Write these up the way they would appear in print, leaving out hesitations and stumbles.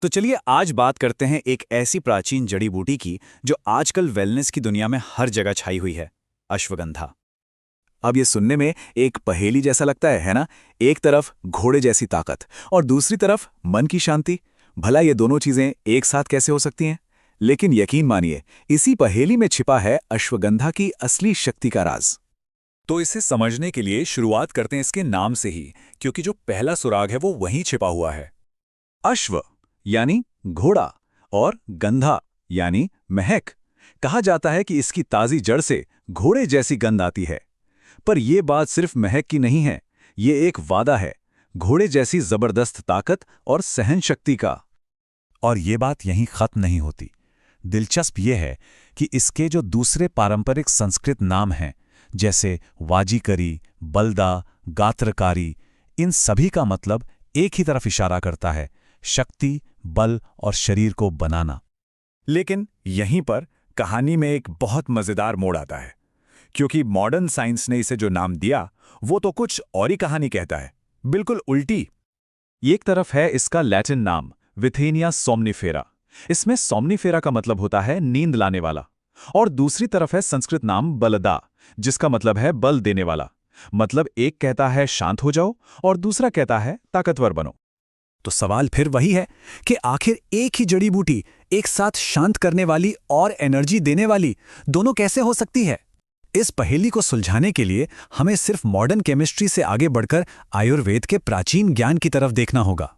तो चलिए आज बात करते हैं एक ऐसी प्राचीन जड़ी बूटी की जो आजकल वेलनेस की दुनिया में हर जगह छाई हुई है। अश्वगंधा। अब ये सुनने में एक पहेली जैसा लगता है ना? एक तरफ घोड़े जैसी ताकत और दूसरी तरफ मन की शांति। भला ये दोनों चीजें एक साथ कैसे हो सकती हैं? लेकिन यकीन मानिए, इसी पहेली में छिपा है अश्वगंधा की असली शक्ति का राज। तो इसे समझने के लिए शुरुआत करते हैं इसके नाम से ही, क्योंकि जो पहला सुराग है वो वहीं छिपा हुआ है। अश्व यानी घोड़ा और गंधा यानी महक। कहा जाता है कि इसकी ताजी जड़ से घोड़े जैसी गंध आती है। पर यह बात सिर्फ महक की नहीं है, ये एक वादा है घोड़े जैसी जबरदस्त ताकत और सहन शक्ति का। और ये बात यहीं खत्म नहीं होती। दिलचस्प ये है कि इसके जो दूसरे पारंपरिक संस्कृत नाम हैं, जैसे वाजीकरी, बलदा, गात्रकारी, इन सभी का मतलब एक ही तरफ इशारा करता है, शक्ति, बल और शरीर को बनाना। लेकिन यहीं पर कहानी में एक बहुत मजेदार मोड़ आता है, क्योंकि मॉडर्न साइंस ने इसे जो नाम दिया वो तो कुछ और ही कहानी कहता है, बिल्कुल उल्टी। एक तरफ है इसका लैटिन नाम विथेनिया सोमनिफेरा। इसमें सोमनिफेरा का मतलब होता है नींद लाने वाला। और दूसरी तरफ है संस्कृत नाम बलदा, जिसका मतलब है बल देने वाला। मतलब एक कहता है शांत हो जाओ और दूसरा कहता है ताकतवर बनो। तो सवाल फिर वही है कि आखिर एक ही जड़ी बूटी एक साथ शांत करने वाली और एनर्जी देने वाली दोनों कैसे हो सकती है? इस पहेली को सुलझाने के लिए हमें सिर्फ मॉडर्न केमिस्ट्री से आगे बढ़कर आयुर्वेद के प्राचीन ज्ञान की तरफ देखना होगा।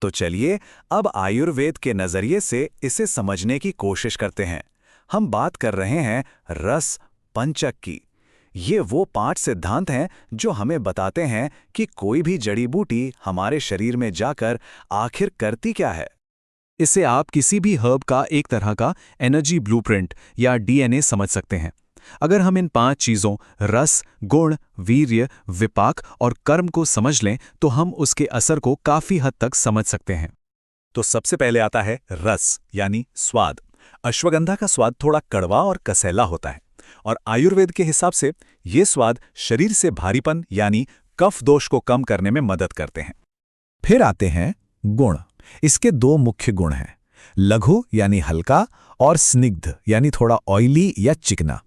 तो चलिए अब आयुर्वेद के नजरिए से इसे समझने की कोशिश करते हैं। हम बात कर रहे हैं रस पंचक की। ये वो 5 सिद्धांत हैं जो हमें बताते हैं कि कोई भी जड़ी बूटी हमारे शरीर में जाकर आखिर करती क्या है। इसे आप किसी भी हर्ब का एक तरह का एनर्जी ब्लूप्रिंट या डीएनए समझ सकते हैं। अगर हम इन 5 चीजों रस, गुण, वीर्य, विपाक और कर्म को समझ लें तो हम उसके असर को काफी हद तक समझ सकते हैं। तो सबसे पहले आता है रस यानी स्वाद। अश्वगंधा का स्वाद थोड़ा कड़वा और कसैला होता है, और आयुर्वेद के हिसाब से ये स्वाद शरीर से भारीपन यानी कफ दोष को कम करने में मदद करते हैं। फिर आते हैं गुण। इसके 2 मुख्य गुण हैं, लघु यानी हल्का और स्निग्ध यानी थोड़ा ऑयली या चिकना।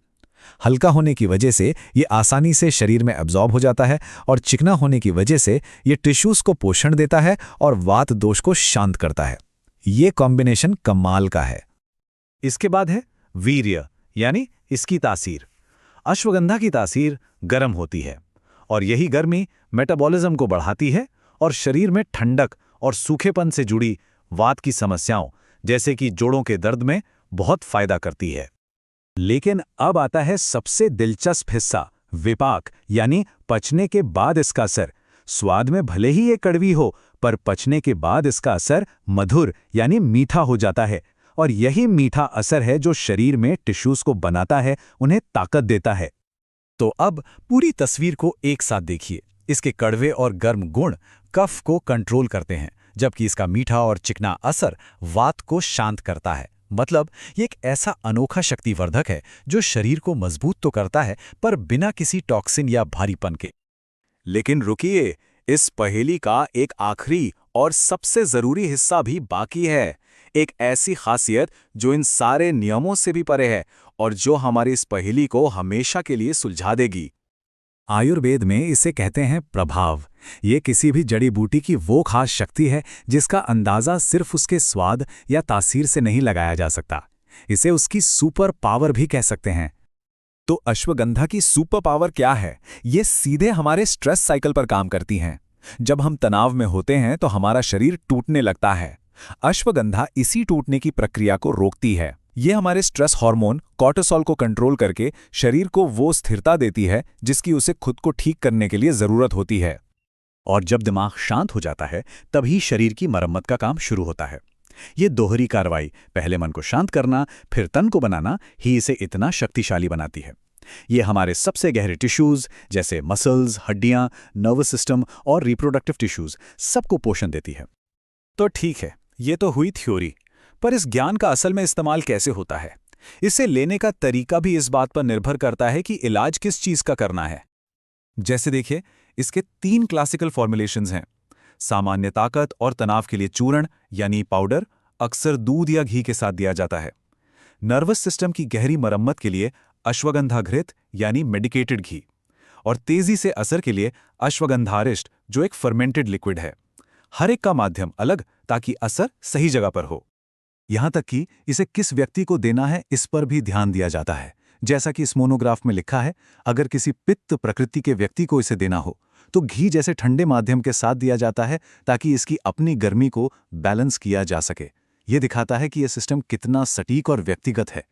हल्का होने की वजह से ये आसानी से शरीर में एब्जॉर्ब हो जाता है, और चिकना होने की वजह से ये टिश्यूज को पोषण देता है और वात दोष को शांत करता है। ये कॉम्बिनेशन कमाल का है। इसके बाद है वीर्य यानी इसकी तासीर। अश्वगंधा की तासीर गर्म होती है, और यही गर्मी मेटाबॉलिज्म को बढ़ाती है और शरीर में ठंडक और सूखेपन से जुड़ी वात की समस्याओं जैसे कि जोड़ों के दर्द में बहुत फायदा करती है। लेकिन अब आता है सबसे दिलचस्प हिस्सा, विपाक यानी पचने के बाद इसका असर। स्वाद में भले ही ये कड़वी हो, पर पचने के बाद इसका असर मधुर यानी मीठा हो जाता है, और यही मीठा असर है जो शरीर में टिश्यूज को बनाता है, उन्हें ताकत देता है। तो अब पूरी तस्वीर को एक साथ देखिए। इसके कड़वे और गर्म गुण कफ को कंट्रोल करते हैं, जबकि इसका मीठा और चिकना असर वात को शांत करता है। मतलब ये एक ऐसा अनोखा शक्तिवर्धक है जो शरीर को मजबूत तो करता है, पर बिना किसी टॉक्सिन या भारीपन के। लेकिन रुकिए, इस पहेली का एक आखिरी और सबसे जरूरी हिस्सा भी बाकी है। एक ऐसी खासियत जो इन सारे नियमों से भी परे है और जो हमारी इस पहेली को हमेशा के लिए सुलझा देगी। आयुर्वेद में इसे कहते हैं प्रभाव। ये किसी भी जड़ी बूटी की वो खास शक्ति है जिसका अंदाजा सिर्फ उसके स्वाद या तासीर से नहीं लगाया जा सकता। इसे उसकी सुपर पावर भी कह सकते हैं। तो अश्वगंधा की सुपर पावर क्या है? ये सीधे हमारे स्ट्रेस साइकिल पर काम करती हैं। जब हम तनाव में होते हैं तो हमारा शरीर टूटने लगता है। अश्वगंधा इसी टूटने की प्रक्रिया को रोकती है। ये हमारे स्ट्रेस हार्मोन कॉर्टिसोल को कंट्रोल करके शरीर को वो स्थिरता देती है जिसकी उसे खुद को ठीक करने के लिए जरूरत होती है। और जब दिमाग शांत हो जाता है तभी शरीर की मरम्मत का काम शुरू होता है। ये दोहरी कार्रवाई, पहले मन को शांत करना फिर तन को बनाना, ही इसे इतना शक्तिशाली बनाती है। ये हमारे सबसे गहरे टिश्यूज जैसे मसल्स, हड्डियां, नर्वस सिस्टम और रिप्रोडक्टिव टिश्यूज सबको पोषण देती है। तो ठीक है, ये तो हुई थ्योरी, पर इस ज्ञान का असल में इस्तेमाल कैसे होता है? इसे लेने का तरीका भी इस बात पर निर्भर करता है कि इलाज किस चीज का करना है। जैसे देखिए, इसके 3 क्लासिकल फॉर्मुलेशंस हैं। सामान्य ताकत और तनाव के लिए चूर्ण यानी पाउडर अक्सर दूध या घी के साथ दिया जाता है। नर्वस सिस्टम की गहरी मरम्मत के लिए अश्वगंधा घृत यानी मेडिकेटेड घी, और तेजी से असर के लिए अश्वगंधारिष्ट जो एक फर्मेंटेड लिक्विड है। हर एक का माध्यम अलग ताकि असर सही जगह पर हो। यहां तक कि इसे किस व्यक्ति को देना है इस पर भी ध्यान दिया जाता है। जैसा कि इस मोनोग्राफ में लिखा है, अगर किसी पित्त प्रकृति के व्यक्ति को इसे देना हो तो घी जैसे ठंडे माध्यम के साथ दिया जाता है ताकि इसकी अपनी गर्मी को बैलेंस किया जा सके। यह दिखाता है कि यह सिस्टम कितना सटीक और व्यक्तिगत है।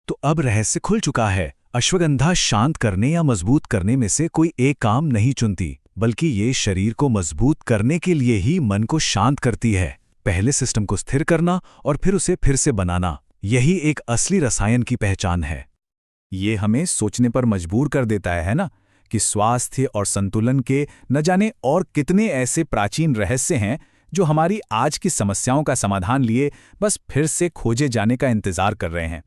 तो अब रहस्य खुल चुका है। अश्वगंधा शांत करने या मजबूत करने में से कोई एक काम नहीं चुनती, बल्कि ये शरीर को मजबूत करने के लिए ही मन को शांत करती है। पहले सिस्टम को स्थिर करना और फिर उसे फिर से बनाना, यही एक असली रसायन की पहचान है। ये हमें सोचने पर मजबूर कर देता है ना, कि स्वास्थ्य और संतुलन के न जाने और कितने ऐसे प्राचीन रहस्य हैं जो हमारी आज की समस्याओं का समाधान लिए बस फिर से खोजे जाने का इंतजार कर रहे हैं।